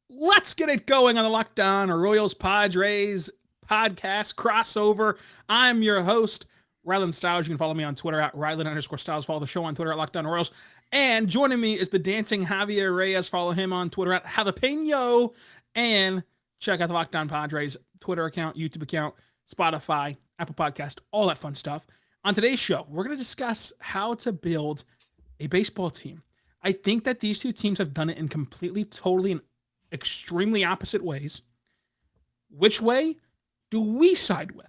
Let's get it going on the Locked On Royals Padres podcast crossover. I'm your host, Rylan Stiles. You can follow me on Twitter at Rylan_Stiles. Follow the show on Twitter at Locked On Royals. And joining me is the dancing Javier Reyes. Follow him on Twitter at Jalapeno. And check out the Locked On Padres Twitter account, YouTube account, Spotify, Apple Podcast, all that fun stuff. On today's show, we're going to discuss how to build a baseball team. I think that these two teams have done it in completely, totally, and extremely opposite ways. Which way do we side with?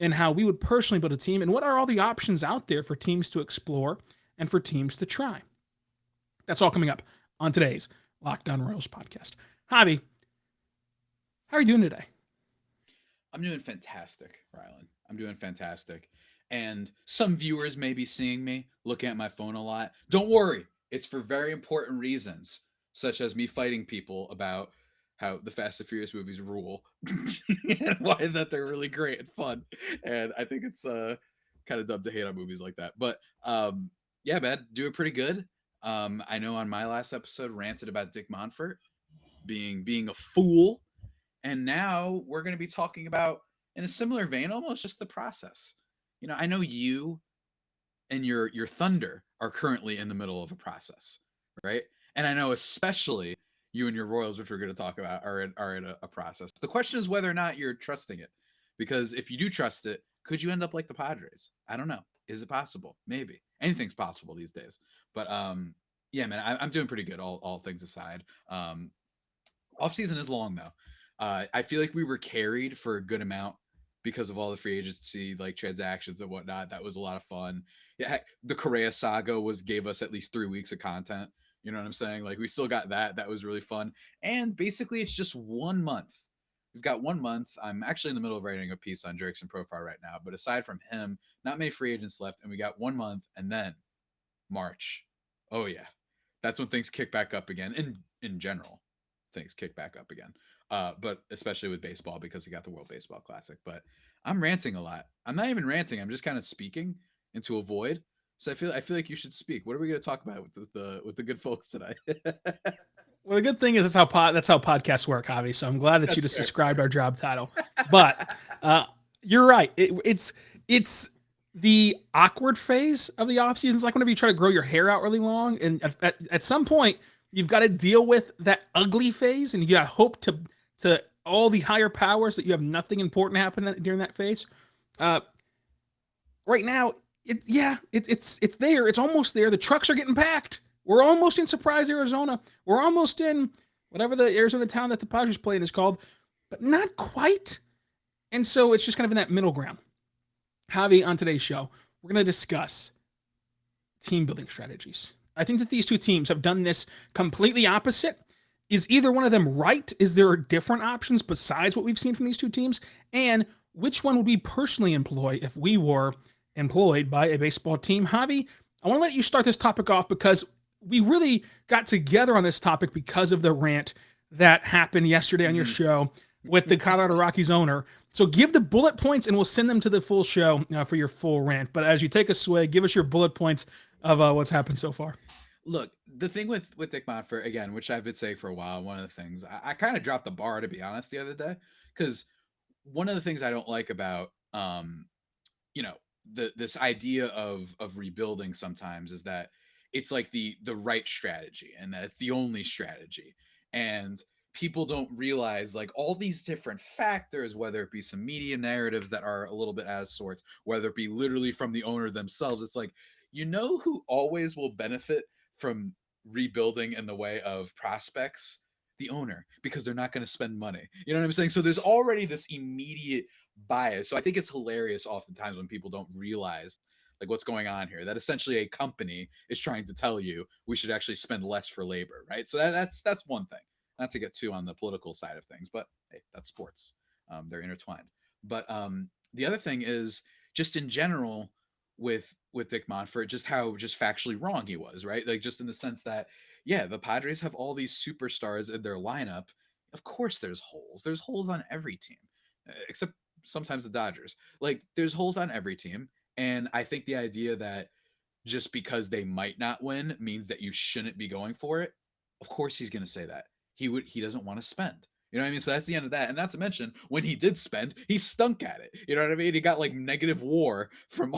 And how we would personally build a team, and what are all the options out there for teams to explore and for teams to try? That's all coming up on today's Locked On Royals podcast. Javi, how are you doing today? I'm doing fantastic, Rylan. I'm doing fantastic. And some viewers may be seeing me looking at my phone a lot. Don't worry, it's for very important reasons, such as me fighting people about how the Fast and Furious movies rule and why that they're really great and fun. And I think it's kind of dumb to hate on movies like that. But yeah, man, doing pretty good. I know on my last episode ranted about Dick Monfort being a fool, and now we're going to be talking about, in a similar vein, almost just the process. I know you and your Thunder are currently in the middle of a process, right? And I know especially you and your Royals, which we're going to talk about, are in a process. The question is whether or not you're trusting it, because if you do trust it, could you end up like the Padres? I don't know. Is it possible? Maybe. Anything's possible these days. But yeah, man, I'm doing pretty good. All things aside, off season is long though. I feel like we were carried for a good amount because of all the free agency like transactions and whatnot. That was a lot of fun. Yeah, heck, the Correa saga gave us at least 3 weeks of content. You know what I'm saying? Like we still got that. That was really fun. And basically, it's just 1 month. We've got 1 month. I'm actually in the middle of writing a piece on Jerickson Profile right now. But aside from him, not many free agents left, and we got 1 month, and then March. Oh yeah, that's when things kick back up again. In general, things kick back up again. But especially with baseball because we got the World Baseball Classic. But I'm ranting a lot. I'm not even ranting. I'm just kind of speaking into a void. So I feel like you should speak. What are we going to talk about with the good folks tonight? Well, the good thing is that's how podcasts work, Javi. So I'm glad that you That's just fair. described our job title. But you're right. It's the awkward phase of the off season. It's like whenever you try to grow your hair out really long, and at some point you've got to deal with that ugly phase, and you got to hope to all the higher powers that you have nothing important happen during that phase. Uh, right now, it's there. It's almost there. The trucks are getting packed. We're almost in Surprise, Arizona. We're almost in whatever the Arizona town that the Padres play in is called, but not quite. And so it's just kind of in that middle ground. Javi, on today's show, we're going to discuss team building strategies. I think that these two teams have done this completely opposite. Is either one of them right? Is there different options besides what we've seen from these two teams? And which one would we personally employ if we were employed by a baseball team? Javi, I want to let you start this topic off because we really got together on this topic because of the rant that happened yesterday on your Mhm. show with the Colorado Rockies owner. So give the bullet points and we'll send them to the full show for your full rant. But as you take a swig, give us your bullet points of what's happened so far. Look, the thing with Dick Monfort again, which I've been saying for a while, one of the things I kind of dropped the bar to be honest the other day, because one of the things I don't like about you know this idea of rebuilding sometimes is that it's like the right strategy and that it's the only strategy, and people don't realize like all these different factors, whether it be some media narratives that are a little bit out of sorts, whether it be literally from the owner themselves. It's like, who always will benefit from rebuilding in the way of prospects? The owner, because they're not going to spend money. You know what I'm saying? So there's already this immediate bias. So I think it's hilarious oftentimes when people don't realize like what's going on here. That essentially a company is trying to tell you we should actually spend less for labor, right? So that's one thing. Not to get too on the political side of things, but hey, that's sports. They're intertwined. But the other thing is just in general with Dick Monfort, just how just factually wrong he was, right? Like just in the sense that yeah, the Padres have all these superstars in their lineup. Of course, there's holes. There's holes on every team, except sometimes the Dodgers. Like there's holes on every team, and I think the idea that just because they might not win means that you shouldn't be going for it. Of course, he's going to say that. he doesn't want to spend. You know what I mean? So that's the end of that. And not to mention, when he did spend, he stunk at it. You know what I mean? He got like negative WAR from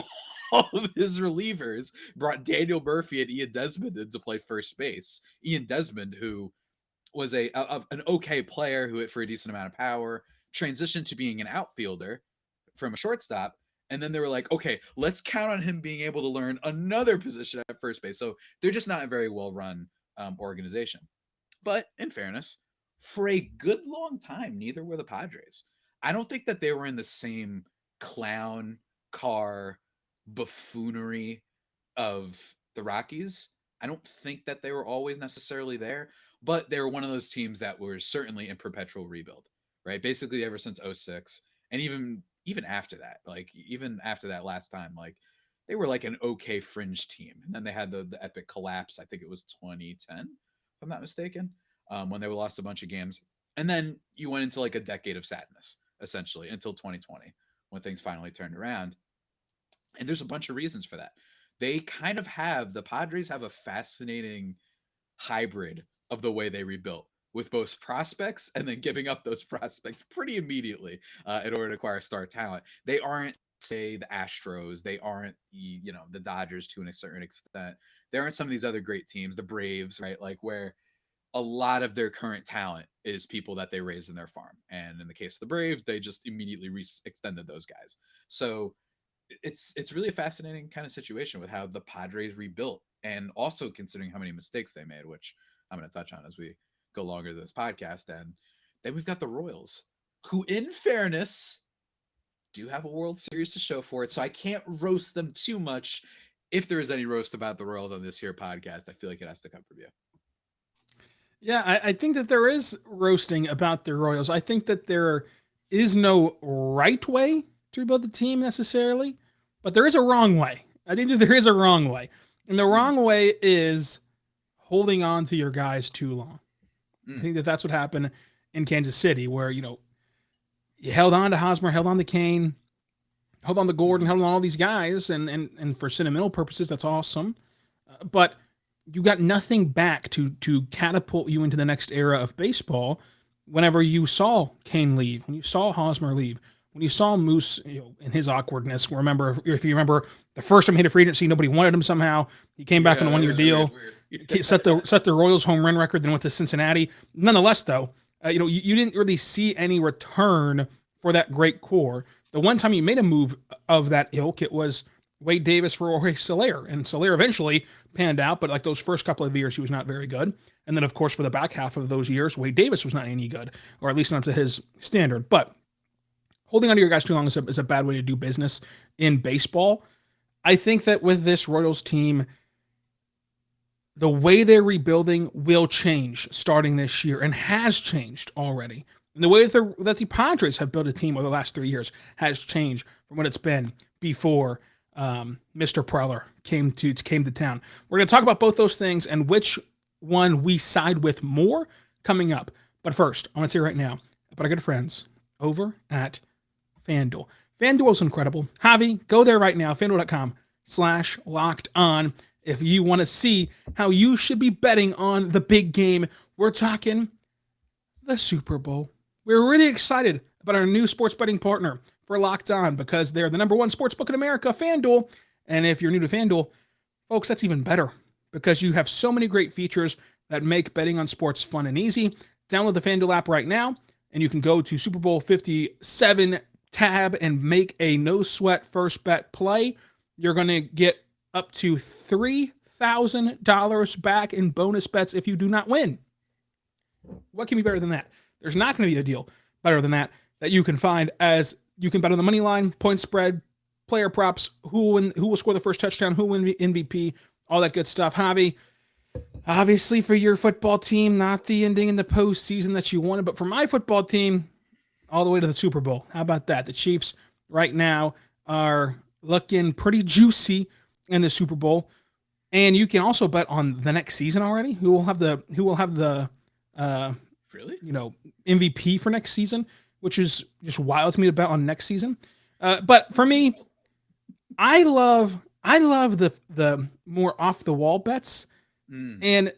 all of his relievers, brought Daniel Murphy and Ian Desmond in to play first base. Ian Desmond, who was an okay player who hit for a decent amount of power, transitioned to being an outfielder from a shortstop. And then they were like, okay, let's count on him being able to learn another position at first base. So they're just not a very well run organization. But in fairness, for a good long time, neither were the Padres. I don't think that they were in the same clown car buffoonery of the Rockies. I don't think that they were always necessarily there, but they were one of those teams that were certainly in perpetual rebuild, right? Basically ever since '06, and even after that, like even after that last time, like they were like an okay fringe team. And then they had the epic collapse. I think it was 2010, if I'm not mistaken, when they lost a bunch of games. And then you went into like a decade of sadness, essentially, until 2020, when things finally turned around. And there's a bunch of reasons for that. The Padres have a fascinating hybrid of the way they rebuilt, with both prospects and then giving up those prospects pretty immediately in order to acquire star talent. They aren't, say, the Astros. They aren't, the Dodgers to a certain extent. They aren't some of these other great teams, the Braves, right? Like where a lot of their current talent is people that they raised in their farm. And in the case of the Braves, they just immediately extended those guys. So it's really a fascinating kind of situation with how the Padres rebuilt, and also considering how many mistakes they made, which I'm going to touch on as we go longer this podcast. And then we've got the Royals, who, in fairness, do have a World Series to show for it. So I can't roast them too much. If there is any roast about the Royals on this here podcast, I feel like it has to come from you. Yeah, I think that there is roasting about the Royals. I think that there is no right way to rebuild the team necessarily, but there is a wrong way. I think that there is a wrong way. And the wrong way is holding on to your guys too long. I think that that's what happened in Kansas City, where, you held on to Hosmer, held on to Kane, held on to Gordon, held on all these guys, and for sentimental purposes, that's awesome. But you got nothing back to catapult you into the next era of baseball. Whenever you saw Kane leave, when you saw Hosmer leave, when you saw Moose, in his awkwardness. Remember, if you remember, the first time he hit a free agency, nobody wanted him somehow. He came back on a one-year deal, set the Royals home run record, then went to Cincinnati. Nonetheless, though, you didn't really see any return for that great core. The one time you made a move of that ilk, it was Wade Davis for Jorge Soler, and Soler eventually panned out, but like those first couple of years, he was not very good. And then, of course, for the back half of those years, Wade Davis was not any good, or at least not up to his standard. But holding on to your guys too long is a bad way to do business in baseball. I think that with this Royals team, the way they're rebuilding will change starting this year, and has changed already. And the way that the Padres have built a team over the last 3 years has changed from what it's been before Mr. Preller came to town. We're going to talk about both those things and which one we side with more coming up. But first, I want to say right now about our good friends over at FanDuel. FanDuel is incredible. Javi, go there right now, FanDuel.com/locked-on. If you want to see how you should be betting on the big game, we're talking the Super Bowl. We're really excited about our new sports betting partner for Locked On, because they're the number one sports book in America, FanDuel. And if you're new to FanDuel, folks, that's even better, because you have so many great features that make betting on sports fun and easy. Download the FanDuel app right now, and you can go to Super Bowl 57 tab and make a no-sweat first bet play. You're going to get up to $3,000 back in bonus bets if you do not win. What can be better than that? There's not going to be a deal better than that you can find, as you can bet on the money line, point spread, player props, who will score the first touchdown, who will win MVP, all that good stuff. Javi, obviously for your football team, not the ending in the postseason that you wanted, but for my football team, all the way to the Super Bowl. How about that? The Chiefs right now are looking pretty juicy in the Super Bowl, and you can also bet on the next season already. Who will have the really? MVP for next season, which is just wild to me to bet on next season. But for me, I love the more off the wall bets, and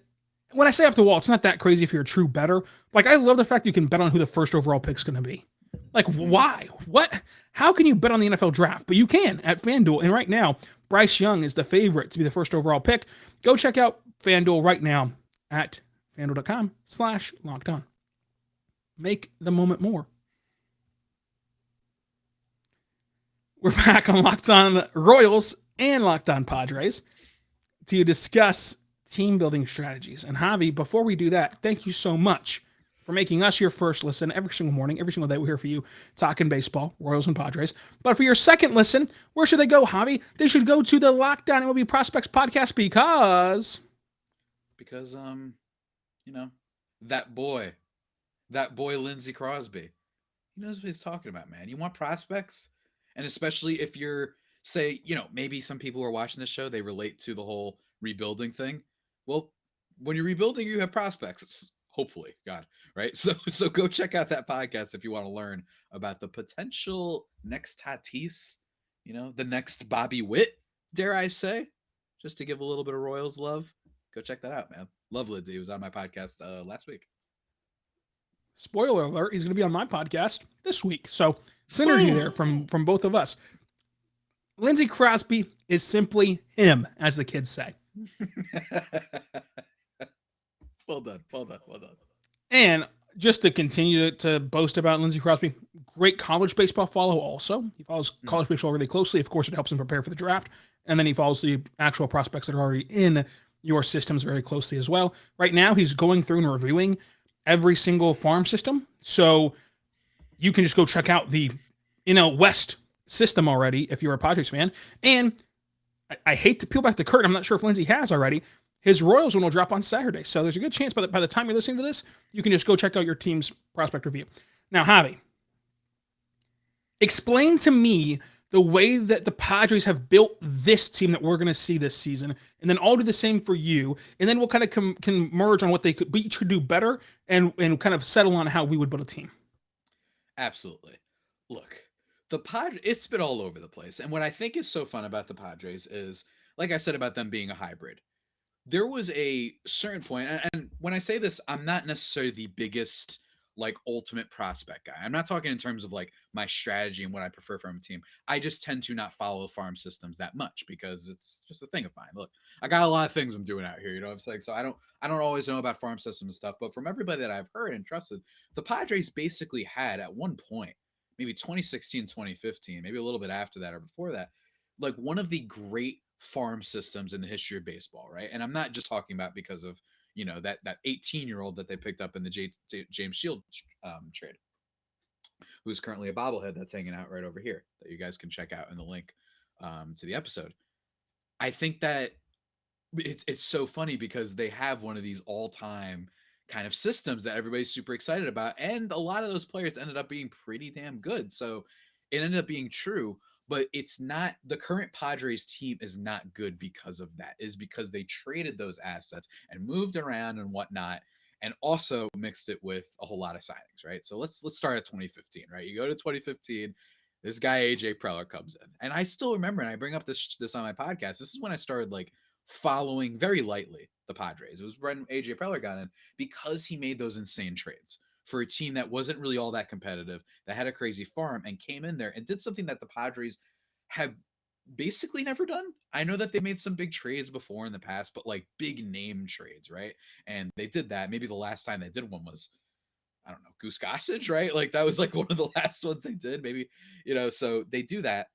when I say off the wall, it's not that crazy if you're a true bettor. Like, I love the fact you can bet on who the first overall pick's going to be. Like, why? What? How can you bet on the NFL draft? But you can at FanDuel. And right now, Bryce Young is the favorite to be the first overall pick. Go check out FanDuel right now at fanduel.com/lockedon. Make the moment more. We're back on Locked On Royals and Locked On Padres to discuss team building strategies. And Javi, before we do that, thank you so much for making us your first listen every single morning, every single day. We're here for you talking baseball, Royals and Padres. But for your second listen, where should they go, Javi? They should go to the Locked On MLB Prospects podcast because you know, that boy, Lindsey Crosby, he knows what he's talking about, man. You want prospects, and especially if you're, say, maybe some people who are watching this show, they relate to the whole rebuilding thing. Well, when you're rebuilding, you have prospects. Hopefully, God, right? So go check out that podcast if you want to learn about the potential next Tatis, the next Bobby Witt, dare I say, just to give a little bit of Royals love. Go check that out, man. Love Lindsay. He was on my podcast last week. Spoiler alert, he's going to be on my podcast this week. So synergy there from both of us. Lindsey Crosby is simply him, as the kids say. Well done. And just to continue to boast about Lindsey Crosby, great college baseball follow also. He follows college baseball really closely. Of course, it helps him prepare for the draft. And then he follows the actual prospects that are already in your systems very closely as well. Right now, he's going through and reviewing every single farm system. So you can just go check out the West system already if you're a Padres fan. And I hate to peel back the curtain. I'm not sure if Lindsey has already. His Royals one will drop on Saturday. So there's a good chance by the time you're listening to this, you can just go check out your team's prospect review. Now, Javi, explain to me the way that the Padres have built this team that we're going to see this season, and then I'll do the same for you, and then we'll kind of can merge on what they could each could do better and kind of settle on how we would build a team. Absolutely. Look, the Padres, it's been all over the place. And what I think is so fun about the Padres is, like I said about them being a hybrid, there was a certain point, and when I say this, I'm not necessarily the biggest, like, ultimate prospect guy. I'm not talking in terms of like my strategy and what I prefer from a team. I just tend to not follow farm systems that much because it's just a thing of mine. Look, I got a lot of things I'm doing out here, I'm saying? So I don't always know about farm systems and stuff, but from everybody that I've heard and trusted, the Padres basically had at one point, maybe 2016, 2015, maybe a little bit after that or before that, like one of the great farm systems in the history of baseball, right? And I'm not just talking about because of that 18-year-old that they picked up in the James Shield trade, who's currently a bobblehead that's hanging out right over here that you guys can check out in the link to the episode. I think that it's so funny because they have one of these all-time kind of systems that everybody's super excited about, and a lot of those players ended up being pretty damn good. So it ended up being true, but it's not, the current Padres team is not good because of that. Is because they traded those assets and moved around and whatnot, and also mixed it with a whole lot of signings, right? So let's start at 2015, right? You go to 2015, this guy AJ Preller comes in, and I still remember, and I bring up this on my podcast. This is when I started like following very lightly the Padres. It was when AJ Preller got in because he made those insane trades for a team that wasn't really all that competitive, that had a crazy farm, and came in there and did something that the Padres have basically never done. I know that they made some big trades before in the past, but like big name trades, right? And they did that. Maybe the last time they did one was, I don't know, Goose Gossage, right? Like that was like one of the last ones they did, maybe, so they do that.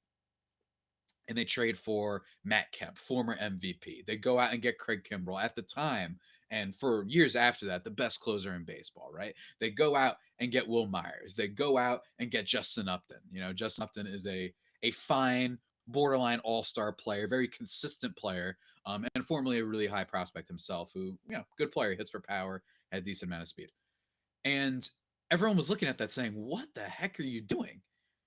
And they trade for Matt Kemp, former MVP. They go out and get Craig Kimbrell at the time, and for years after that, the best closer in baseball, right? They go out and get Will Myers. They go out and get Justin Upton. Justin Upton is a fine, borderline all-star player, very consistent player, and formerly a really high prospect himself who, good player, hits for power, had a decent amount of speed. And everyone was looking at that saying, what the heck are you doing?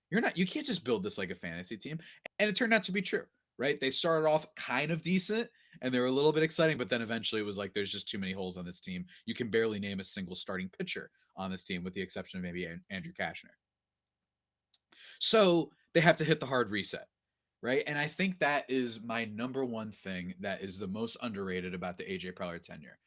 You can't just build this like a fantasy team. And it turned out to be true, right? They started off kind of decent and they were a little bit exciting, but then eventually it was like, there's just too many holes on this team. You can barely name a single starting pitcher on this team with the exception of maybe Andrew Kashner. So they have to hit the hard reset, right? And I think that is my number one thing that is the most underrated about the AJ Preller tenure.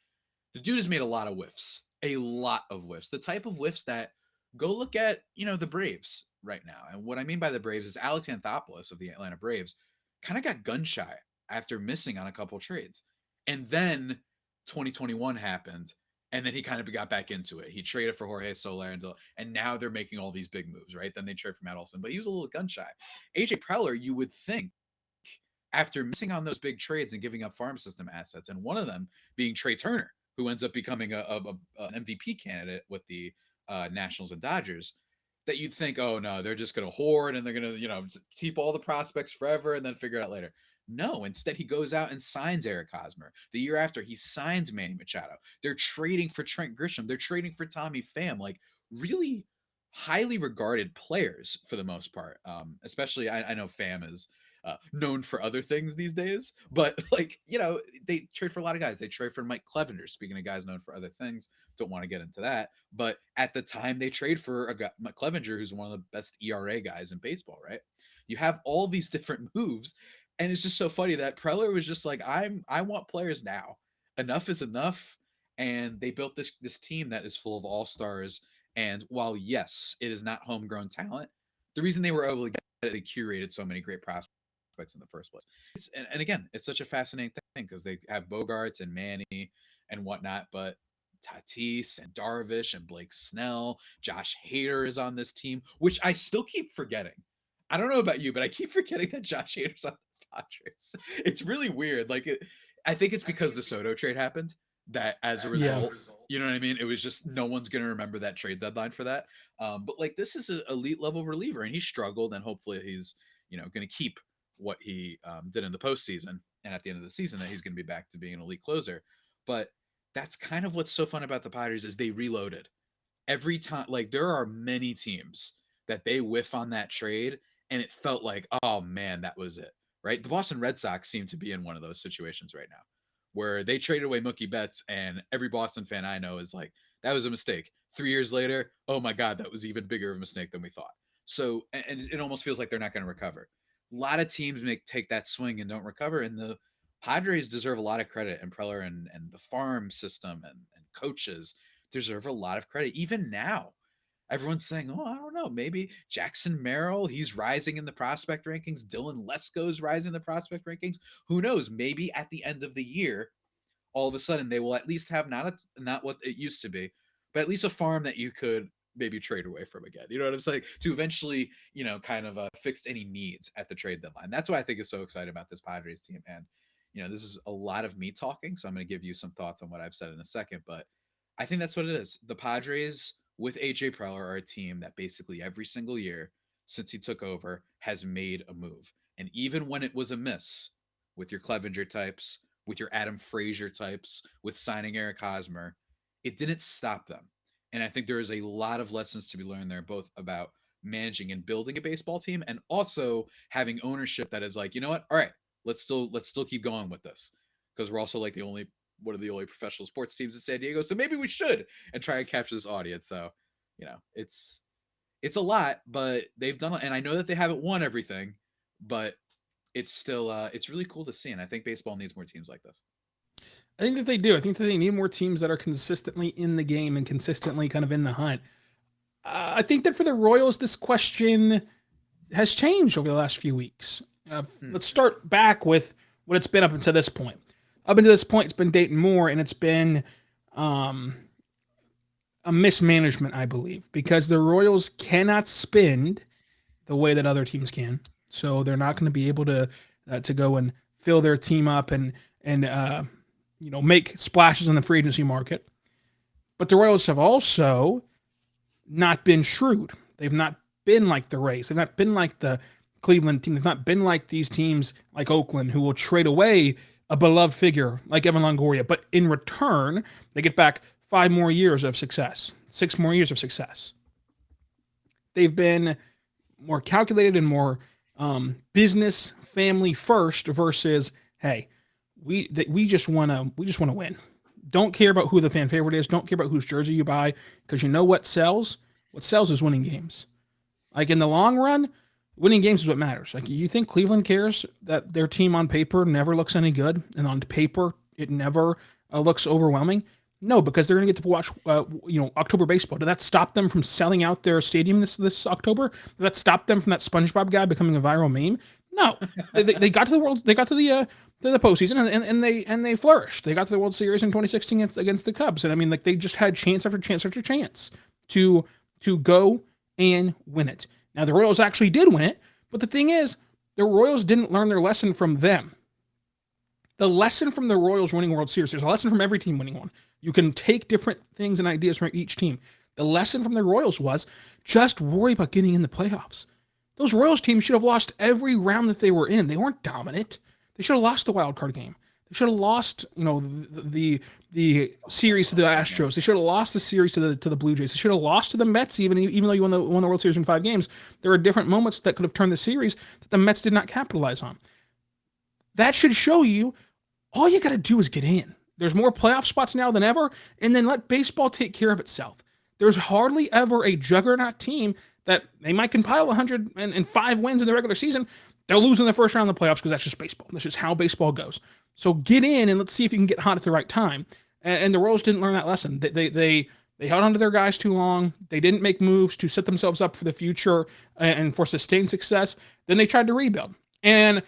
The dude has made a lot of whiffs, a lot of whiffs. The type of whiffs that go look at, the Braves right now. And what I mean by the Braves is Alex Anthopoulos of the Atlanta Braves kind of got gun shy after missing on a couple trades. And then 2021 happened. And then he kind of got back into it. He traded for Jorge Soler, and now they're making all these big moves, right? Then they trade for Matt Olson, but he was a little gun shy. AJ Preller, you would think, after missing on those big trades and giving up farm system assets, and one of them being Trey Turner, who ends up becoming an MVP candidate with the Nationals and Dodgers, that you'd think, oh no, they're just going to hoard and they're going to, keep all the prospects forever and then figure it out later. No, instead he goes out and signs Eric Hosmer. The year after, he signs Manny Machado. They're trading for Trent Grisham. They're trading for Tommy Pham. Like, really highly regarded players for the most part. Especially, I know Pham is known for other things these days, but they trade for a lot of guys. They trade for Mike Clevenger. Speaking of guys known for other things, don't want to get into that. But at the time, they trade for a guy, Mike Clevenger, who's one of the best ERA guys in baseball. Right? You have all these different moves, and it's just so funny that Preller was just like, I want players now. Enough is enough, and they built this team that is full of all stars. And while yes, it is not homegrown talent, the reason they were able to get it, they curated so many great prospects in the first place. And again, it's such a fascinating thing because they have Bogaerts and Manny and whatnot, but Tatis and Darvish and Blake Snell, Josh Hader is on this team, which I still keep forgetting. I don't know about you, but I keep forgetting that Josh Hader's on the Padres. It's really weird. I think it's because the Soto trade happened that as a result, you know what I mean? It was just no one's going to remember that trade deadline for that. But this is an elite level reliever, and he struggled, and hopefully he's going to keep what he did in the postseason, and at the end of the season that he's going to be back to being an elite closer. But that's kind of what's so fun about the Padres is they reloaded every time. There are many teams that they whiff on that trade, and it felt like, oh man, that was it, right? The Boston Red Sox seem to be in one of those situations right now where they traded away Mookie Betts, and every Boston fan I know is like, that was a mistake. 3 years later, oh my God, that was even bigger of a mistake than we thought. So, and it almost feels like they're not going to recover. A lot of teams take that swing and don't recover, and the Padres deserve a lot of credit, and Preller and the farm system and coaches deserve a lot of credit. Even now, everyone's saying, oh, I don't know, maybe Jackson Merrill, he's rising in the prospect rankings. Dylan Lesko's rising in the prospect rankings. Who knows? Maybe at the end of the year, all of a sudden they will at least have not what it used to be, but at least a farm that you could maybe trade away from again. You know what I'm saying? To eventually, kind of fix any needs at the trade deadline. That's why I think is so excited about this Padres team. And, this is a lot of me talking, so I'm going to give you some thoughts on what I've said in a second, but I think that's what it is. The Padres with AJ Preller are a team that basically every single year since he took over has made a move. And even when it was a miss with your Clevenger types, with your Adam Frazier types, with signing Eric Hosmer, it didn't stop them. And I think there is a lot of lessons to be learned there, both about managing and building a baseball team and also having ownership that is like, you know what? All right, let's still keep going with this. Because we're also like one of the only professional sports teams in San Diego. So maybe we should and try and capture this audience. So, it's a lot, but they've done it. And I know that they haven't won everything, but it's still it's really cool to see. And I think baseball needs more teams like this. I think that they do. I think that they need more teams that are consistently in the game and consistently kind of in the hunt. I think that for the Royals, this question has changed over the last few weeks. Let's start back with what it's been up until this point. Up until this point, it's been Dayton Moore, and it's been a mismanagement, I believe, because the Royals cannot spend the way that other teams can. So they're not going to be able to go and fill their team up and make splashes in the free agency market. But the Royals have also not been shrewd. They've not been like the Rays. They've not been like the Cleveland team. They've not been like these teams like Oakland who will trade away a beloved figure like Evan Longoria. But in return, they get back 5 more years of success, 6 more years of success. They've been more calculated and more business family first versus, hey, we just want to win. Don't care about who the fan favorite is. Don't care about whose jersey you buy, because you know what sells? What sells is winning games. Like in the long run, winning games is what matters. Like, you think Cleveland cares that their team on paper never looks any good, and on paper it never looks overwhelming? No, because they're going to get to watch, October baseball. Did that stop them from selling out their stadium this October? Did that stop them from that SpongeBob guy becoming a viral meme? No, they got to the world. They got to the postseason, and they flourished. They got to the World Series in 2016 against the Cubs, and I mean, like, they just had chance after chance after chance to go and win it. Now the Royals actually did win it, but the thing is, the Royals didn't learn their lesson from them. The lesson from the Royals winning World Series, there's a lesson from every team winning one. You can take different things and ideas from each team. The lesson from the Royals was just worry about getting in the playoffs. Those Royals teams should have lost every round that they were in. They weren't dominant. They should have lost the wild card game. They should have lost, the series to the Astros. They should have lost the series to the Blue Jays. They should have lost to the Mets, even though you won the World Series in 5 games. There are different moments that could have turned the series that the Mets did not capitalize on. That should show you all you got to do is get in. There's more playoff spots now than ever, and then let baseball take care of itself. There's hardly ever a juggernaut team that they might compile 105 wins in the regular season. They'll lose in the first round of the playoffs because that's just baseball. That's just how baseball goes. So get in and let's see if you can get hot at the right time. And the Royals didn't learn that lesson. They held on to their guys too long. They didn't make moves to set themselves up for the future and for sustained success. Then they tried to rebuild. And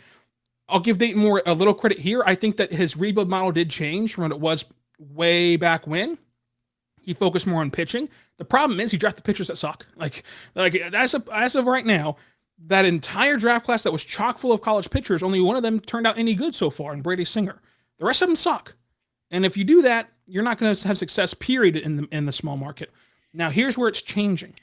I'll give Dayton Moore a little credit here. I think that his rebuild model did change from what it was way back when. He focused more on pitching. The problem is he drafted pitchers that suck. Like as of right now, that entire draft class that was chock full of college pitchers, only one of them turned out any good so far, and Brady Singer. The rest of them suck. And if you do that, you're not going to have success, period, in the small market. Now, here's where it's changing.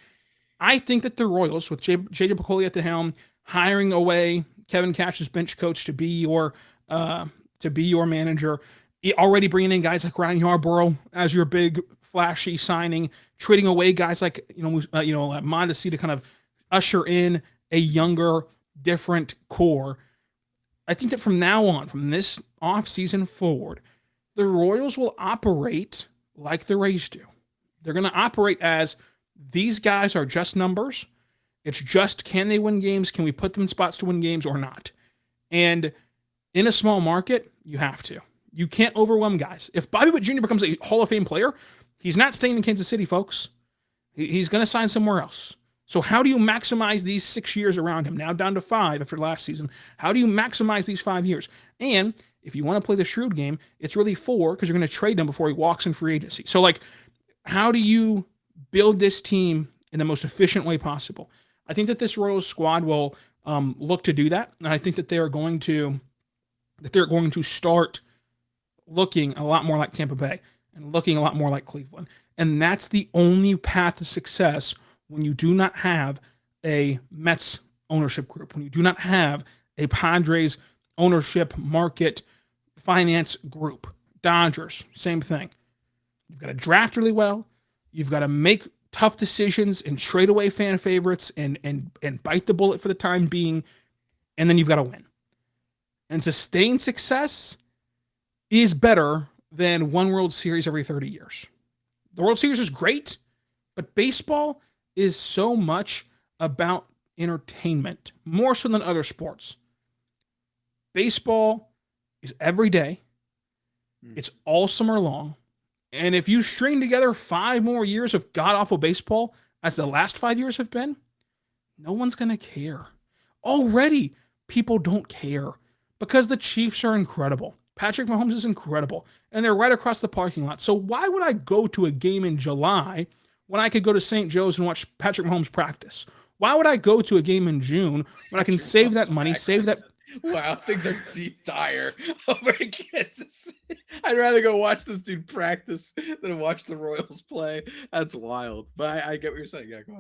I think that the Royals, with JJ Picolli at the helm, hiring away Kevin Cash's bench coach to be your manager, already bringing in guys like Ryan Yarborough as your big flashy signing, trading away guys like Mondesi to kind of usher in a younger, different core. I think that from now on, from this offseason forward, the Royals will operate like the Rays do. They're going to operate as these guys are just numbers. It's just, can they win games? Can we put them in spots to win games or not? And in a small market, you have to. You can't overwhelm guys. If Bobby Witt Jr. becomes a Hall of Fame player, he's not staying in Kansas City, folks. He's going to sign somewhere else. So how do you maximize these 6 years around him? Now down to 5 after last season. How do you maximize these 5 years? And if you want to play the shrewd game, it's really 4 because you're going to trade him before he walks in free agency. So, how do you build this team in the most efficient way possible? I think that this Royals squad will look to do that, and I think that they're going to start looking a lot more like Tampa Bay and looking a lot more like Cleveland. And that's the only path to success when you do not have a Mets ownership group, when you do not have a Padres ownership market finance group. Dodgers, same thing. You've got to draft really well. You've got to make tough decisions and trade away fan favorites and bite the bullet for the time being, and then you've got to win. And sustained success is better than one World Series every 30 years. The World Series is great, but baseball is so much about entertainment, more so than other sports. Baseball is every day. It's all summer long. And if you string together 5 more years of god-awful baseball, as the last 5 years have been, no one's going to care. Already, people don't care because the Chiefs are incredible. Patrick Mahomes is incredible, and they're right across the parking lot. So why would I go to a game in July when I could go to St. Joe's and watch Patrick Mahomes practice? Why would I go to a game in June when I can save that money, save that... Wow, things are deep dire over in Kansas City. I'd rather go watch this dude practice than watch the Royals play. That's wild. But I get what you're saying. Yeah, go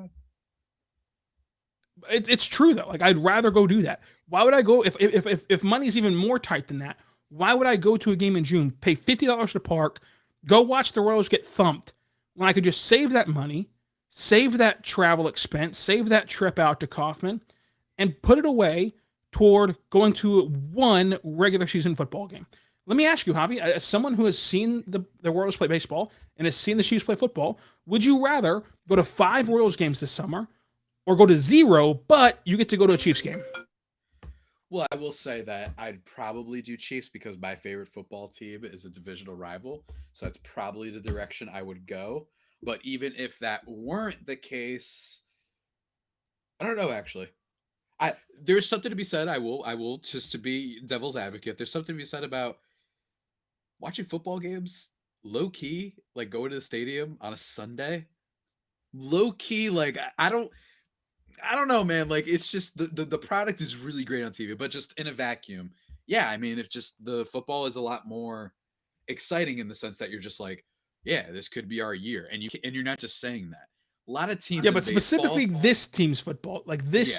ahead. It's true, though. I'd rather go do that. Why would I go... If money's even more tight than that, why would I go to a game in June, pay $50 to park, go watch the Royals get thumped, when I could just save that money, save that travel expense, save that trip out to Kaufman, and put it away toward going to one regular season football game? Let me ask you, Javi, as someone who has seen the Royals play baseball and has seen the Chiefs play football, would you rather go to 5 Royals games this summer or go to 0, but you get to go to a Chiefs game? Well, I will say that I'd probably do Chiefs because my favorite football team is a divisional rival. So that's probably the direction I would go. But even if that weren't the case, I don't know actually. I there's something to be said. I will just to be devil's advocate. There's something to be said about watching football games low key, like going to the stadium on a Sunday. Low key, like I don't know, man. Like it's just the product is really great on TV, but just in a vacuum, yeah. I mean, if just the football is a lot more exciting in the sense that you're just like, yeah, this could be our year, and you're not just saying that. A lot of teams Yeah, in but specifically baseball, this team's football, like yeah,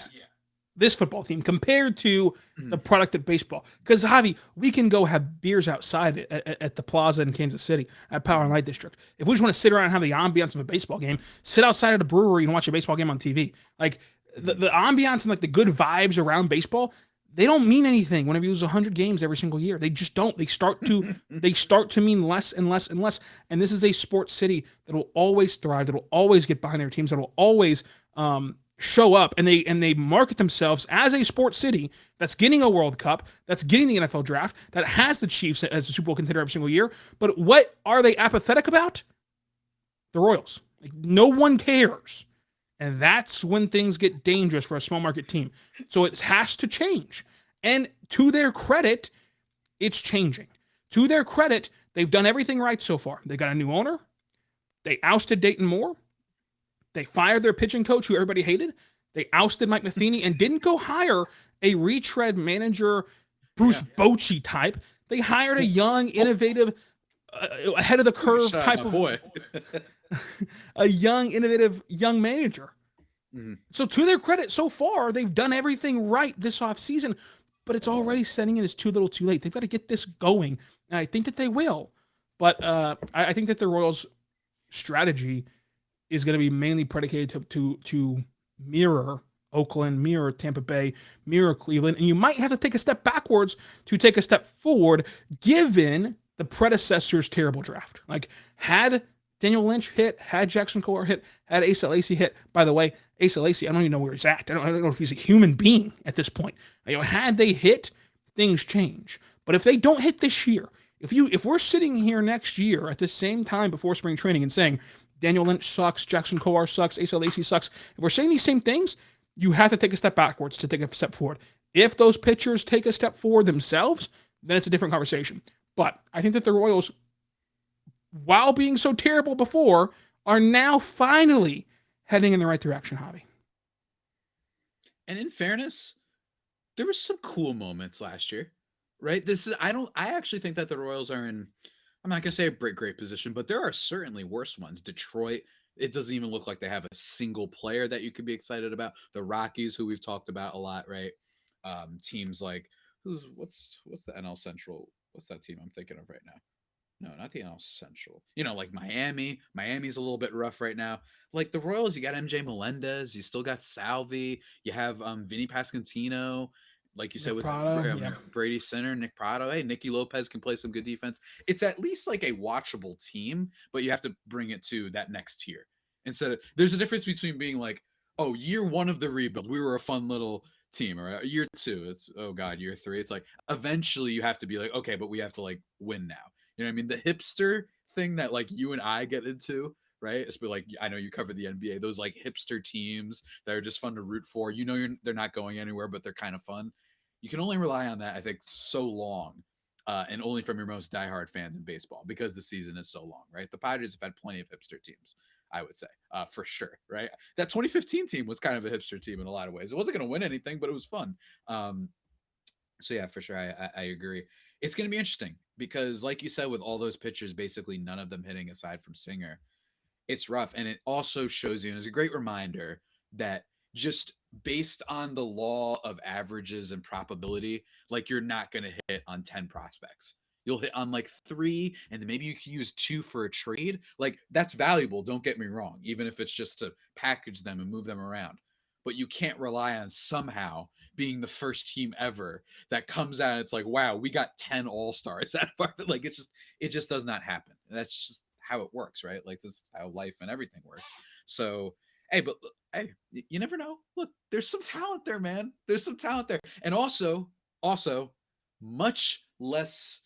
this football team compared to the mhm, product of baseball. Because Javi, we can go have beers outside at the plaza in Kansas City at Power and mhm, Light District. If we just want to sit around and have the ambiance of a baseball game, sit outside at a brewery and watch a baseball game on TV. Like mhm. the ambiance and like the good vibes around baseball, they don't mean anything whenever you lose 100 games every single year. They just don't. They start to mean less and less and less. And this is a sports city that will always thrive, that will always get behind their teams, that will always show up, and they market themselves as a sports city that's getting a World Cup, that's getting the NFL draft, that has the Chiefs as a Super Bowl contender every single year. But what are they apathetic about? The Royals. Like no one cares. And that's when things get dangerous for a small market team. So it has to change. And to their credit, it's changing. To their credit, they've done everything right so far. They got a new owner. They ousted Dayton Moore. They fired their pitching coach, who everybody hated. They ousted Mike Matheny and didn't go hire a retread manager, Bruce Yeah. Bochy type. They hired a Oh, young, oh, innovative, ahead of the curve shout out type my of boy. a young, innovative young manager. Mhm. So to their credit, so far they've done everything right this offseason, but it's already setting in as too little, too late. They've got to get this going, and I think that they will. But I think that the Royals' strategy is going to be mainly predicated to mirror Oakland, mirror Tampa Bay, mirror Cleveland, and you might have to take a step backwards to take a step forward, given the predecessor's terrible draft. Like had Daniel Lynch hit, had Jackson Kohler hit, had Asa Lacy hit. By the way, Asa Lacy, I don't even know where he's at. I don't know if he's a human being at this point. Had they hit, things change. But if they don't hit this year, if we're sitting here next year at the same time before spring training and saying Daniel Lynch sucks, Jackson Kohler sucks, Asa Lacy sucks, if we're saying these same things, you have to take a step backwards to take a step forward. If those pitchers take a step forward themselves, then it's a different conversation. But I think that the Royals, while being so terrible before, are now finally heading in the right direction, Javi. And in fairness, there were some cool moments last year, right? This is I actually think that the Royals are in I'm not gonna say a great position, but there are certainly worse ones. Detroit, it doesn't even look like they have a single player that you could be excited about. The Rockies, who we've talked about a lot, right? Teams like what's the NL Central? What's that team I'm thinking of right now? No, not the NL Central. Like Miami. Miami's a little bit rough right now. Like the Royals, you got MJ Melendez, you still got Salvi, you have Vinny Pascantino, like you said Nick with Prado, yeah. Brady Center, Nick Prado. Hey, Nicky Lopez can play some good defense. It's at least like a watchable team, but you have to bring it to that next tier. Instead of there's a difference between being like, oh, year one of the rebuild, we were a fun little team, or year two, it's oh god, year three. It's like eventually you have to be like, okay, but we have to like win now. You know what I mean? The hipster thing that like you and I get into, right? It's like I know you cover the NBA. Those like hipster teams that are just fun to root for. They're not going anywhere, but they're kind of fun. You can only rely on that, I think, so long, and only from your most diehard fans in baseball because the season is so long, right? The Padres have had plenty of hipster teams, I would say, for sure, right? That 2015 team was kind of a hipster team in a lot of ways. It wasn't going to win anything, but it was fun. So yeah, for sure, I agree. It's going to be interesting because, like you said, with all those pitchers, basically none of them hitting aside from Singer, it's rough. And it also shows you, and it's a great reminder that just based on the law of averages and probability, like you're not going to hit on 10 prospects. You'll hit on like three, and then maybe you can use two for a trade. Like that's valuable. Don't get me wrong, even if it's just to package them and move them around. But you can't rely on somehow being the first team ever that comes out and it's like, wow, we got 10 all-stars out of our like it just does not happen. And that's just how it works, right? Like this is how life and everything works. So hey, but hey, you never know. Look, there's some talent there, man. There's some talent there. And also, Also, much less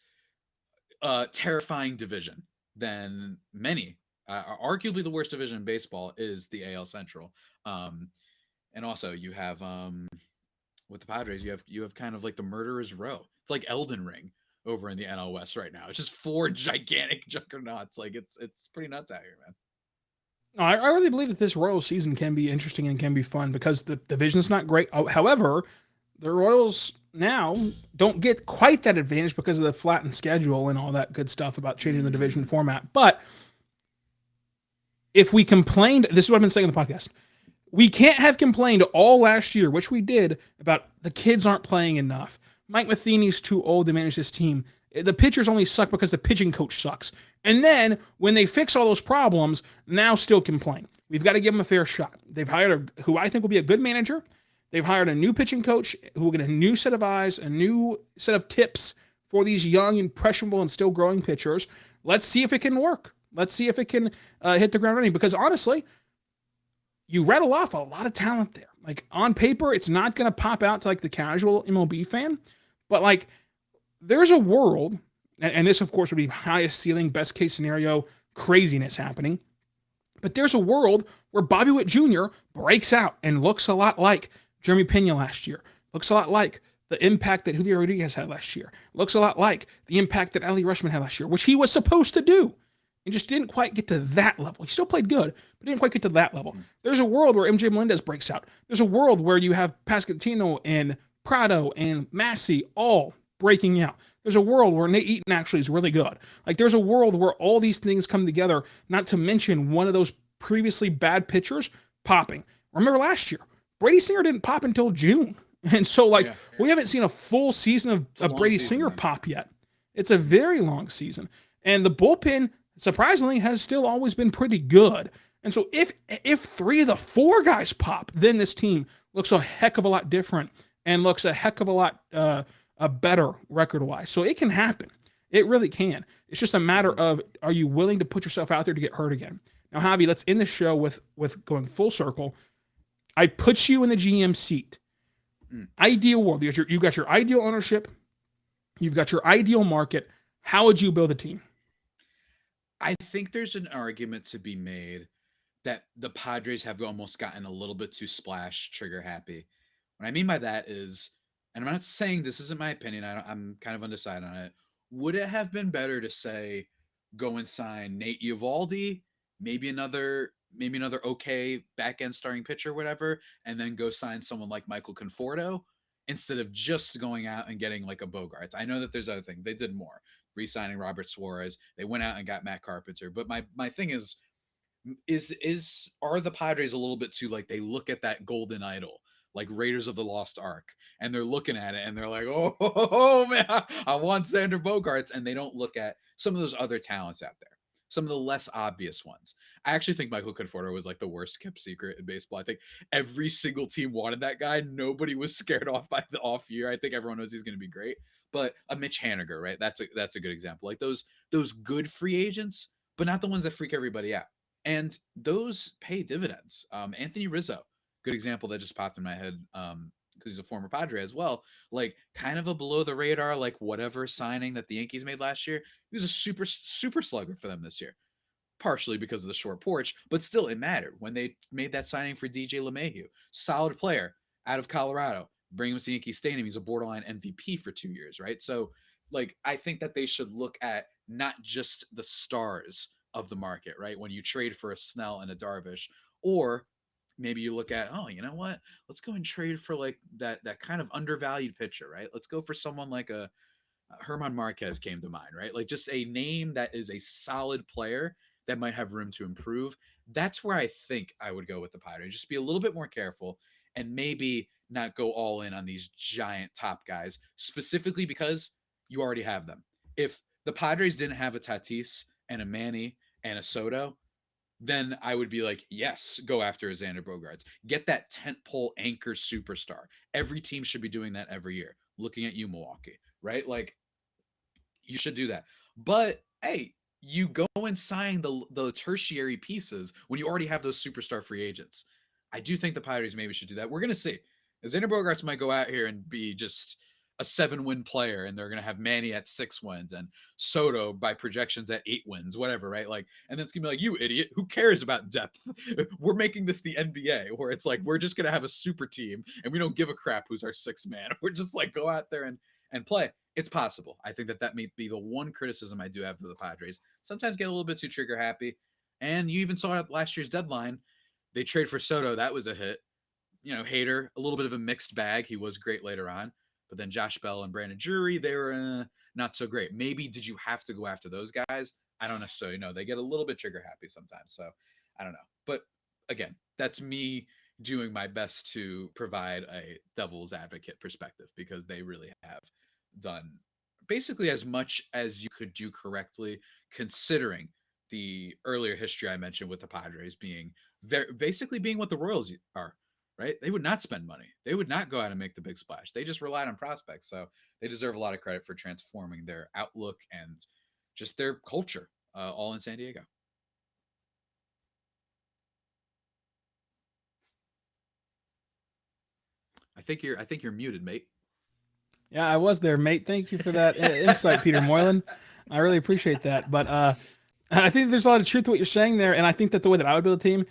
terrifying division than many. Arguably, the worst division in baseball is the AL Central. Um, and also, you have with the Padres, you have kind of like the murderer's row. It's like Elden Ring over in the NL West right now. It's just four gigantic juggernauts. Like it's pretty nuts out here, man. No, I really believe that this Royals season can be interesting and can be fun because the division's not great. However, the Royals now don't get quite that advantage because of the flattened schedule and all that good stuff about changing the division format. But if we complained, this is what I've been saying on the podcast. We can't have complained all last year, which we did, about the kids aren't playing enough. Mike Matheny's too old to manage this team. The pitchers only suck because the pitching coach sucks. And then when they fix all those problems, now still complain. We've got to give them a fair shot. They've hired who I think will be a good manager. They've hired a new pitching coach who will get a new set of eyes, a new set of tips for these young, impressionable, and still growing pitchers. Let's see if it can work. Let's see if it can hit the ground running. Because honestly, you rattle off a lot of talent there. Like on paper, it's not going to pop out to like the casual MLB fan, but like there's a world, and this of course would be highest ceiling, best case scenario, craziness happening. But there's a world where Bobby Witt Jr. breaks out and looks a lot like Jeremy Pena last year, looks a lot like the impact that Julio Rodriguez had last year, looks a lot like the impact that Ali Rushman had last year, which he was supposed to do and just didn't quite get to that level. He still played good, but didn't quite get to that level. There's a world where MJ Melendez breaks out. There's a world where you have Pasquantino and Prado and Massey all breaking out. There's a world where Nate Eaton actually is really good. Like there's a world where all these things come together, not to mention one of those previously bad pitchers popping. Remember last year, Brady Singer didn't pop until June. And so like we haven't seen a full season of Brady Singer pop yet. It's a very long season. And the bullpen surprisingly has still always been pretty good. And so if three of the four guys pop, then this team looks a heck of a lot different and looks a heck of a lot better record-wise. So it can happen. It really can. It's just a matter of, are you willing to put yourself out there to get hurt again? Now, Javi, let's end the show with going full circle. I put you in the GM seat. Ideal world. You've got your ideal ownership. You've got your ideal market. How would you build a team? I think there's an argument to be made that the Padres have almost gotten a little bit too splash trigger happy. What I mean by that is, and I'm not saying this isn't my opinion, I'm kind of undecided on it. Would it have been better to say, go and sign Nate Eovaldi, maybe another okay back end starting pitcher, whatever, and then go sign someone like Michael Conforto instead of just going out and getting like a Bogaerts? I know that there's other things. They did more, re-signing Robert Suarez. They went out and got Matt Carpenter. But my thing is are the Padres a little bit too like they look at that golden idol, like Raiders of the Lost Ark, and they're looking at it and they're like, oh man, I want Xander Bogaerts, and they don't look at some of those other talents out there, some of the less obvious ones. I actually think Michael Conforto was like the worst kept secret in baseball. I think every single team wanted that guy. Nobody was scared off by the off year. I think everyone knows he's going to be great. But a Mitch Haniger, right? That's a good example. Like those good free agents, but not the ones that freak everybody out. And those pay dividends. Anthony Rizzo, good example that just popped in my head because he's a former Padre as well. Like kind of a below the radar, like whatever signing that the Yankees made last year. He was a super slugger for them this year, partially because of the short porch, but still it mattered when they made that signing for DJ LeMahieu. Solid player out of Colorado. Bring him to Yankee Stadium. He's a borderline MVP for 2 years, right? So, like, I think that they should look at not just the stars of the market, right? When you trade for a Snell and a Darvish, or maybe you look at, oh, you know what? Let's go and trade for like that kind of undervalued pitcher, right? Let's go for someone like a Herman Marquez came to mind, right? Like just a name that is a solid player that might have room to improve. That's where I think I would go with the Padres. Just be a little bit more careful and maybe not go all in on these giant top guys, specifically because you already have them. If the Padres didn't have a Tatis and a Manny and a Soto, then I would be like, yes, go after a Xander Bogaerts. Get that tentpole anchor superstar. Every team should be doing that every year. Looking at you, Milwaukee, right? Like, you should do that. But hey, you go and sign the tertiary pieces when you already have those superstar free agents. I do think the Pirates maybe should do that. We're gonna see. Xander Bogaerts might go out here and be just a 7-win player and they're going to have Manny at 6 wins and Soto by projections at 8 wins, whatever, right? Like, and then it's going to be like, you idiot, who cares about depth? We're making this the NBA where it's like, we're just going to have a super team and we don't give a crap who's our 6th man. We're just like, go out there and play. It's possible. I think that may be the one criticism I do have of the Padres. Sometimes get a little bit too trigger happy. And you even saw it at last year's deadline. They trade for Soto. That was a hit. Hader, a little bit of a mixed bag. He was great later on. But then Josh Bell and Brandon Drury, they were not so great. Maybe did you have to go after those guys? I don't necessarily know. They get a little bit trigger happy sometimes. So I don't know. But again, that's me doing my best to provide a devil's advocate perspective because they really have done basically as much as you could do correctly, considering the earlier history I mentioned with the Padres being basically being what the Royals are, right? They would not spend money. They would not go out and make the big splash. They just relied on prospects. So they deserve a lot of credit for transforming their outlook and just their culture, all in San Diego. I think you're muted, mate. Yeah, I was there, mate. Thank you for that insight, Peter Moylan. I really appreciate that. But I think there's a lot of truth to what you're saying there, and I think that the way that I would build a team,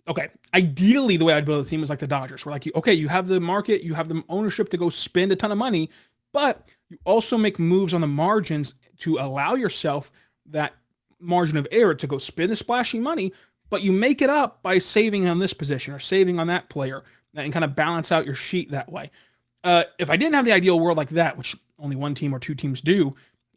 okay, ideally the way I'd build a team is like the Dodgers, where like you have the market, you have the ownership to go spend a ton of money, but you also make moves on the margins to allow yourself that margin of error to go spend the splashy money, but you make it up by saving on this position or saving on that player and kind of balance out your sheet that way. If I didn't have the ideal world like that, which only one team or two teams do,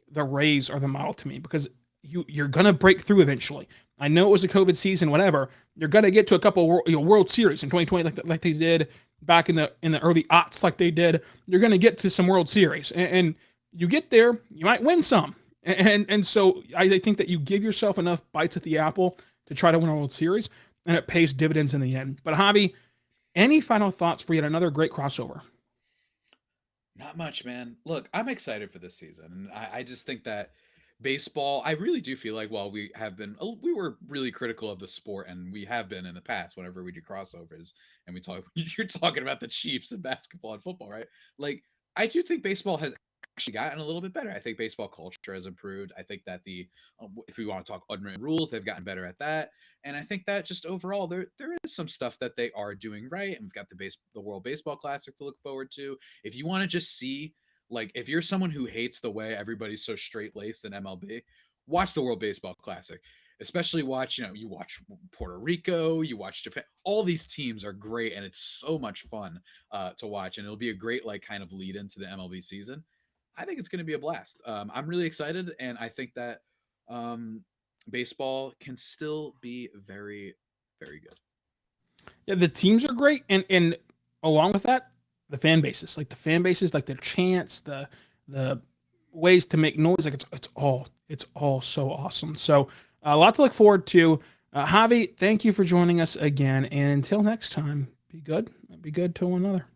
the Rays are the model to me because you're going to break through eventually. I know it was a COVID season, whatever. You're going to get to a couple World Series in 2020 like they did back in the early aughts like they did. You're going to get to some World Series. And you get there, you might win some. And so I think that you give yourself enough bites at the apple to try to win a World Series, and it pays dividends in the end. But Javi, any final thoughts for yet another great crossover? Not much, man. Look, I'm excited for this season. And I just think that baseball, I really do feel like while we were really critical of the sport, and we have been in the past whenever we do crossovers and you're talking about the Chiefs and basketball and football, right? Like, I do think baseball has actually gotten a little bit better. I think baseball culture has improved. I think that if we want to talk unwritten rules, they've gotten better at that. And I think that just overall, there is some stuff that they are doing right. And we've got the World Baseball Classic to look forward to. If you want to just see, like, if you're someone who hates the way everybody's so straight laced in MLB, watch the World Baseball Classic. Especially you watch Puerto Rico, you watch Japan. All these teams are great, and it's so much fun to watch. And it'll be a great kind of lead into the MLB season. I think it's going to be a blast. I'm really excited, and I think that baseball can still be very, very good. Yeah, the teams are great, and along with that, the fan bases, like the chants, the ways to make noise, like it's all so awesome. So a lot to look forward to. Javi, thank you for joining us again, and until next time, be good to one another.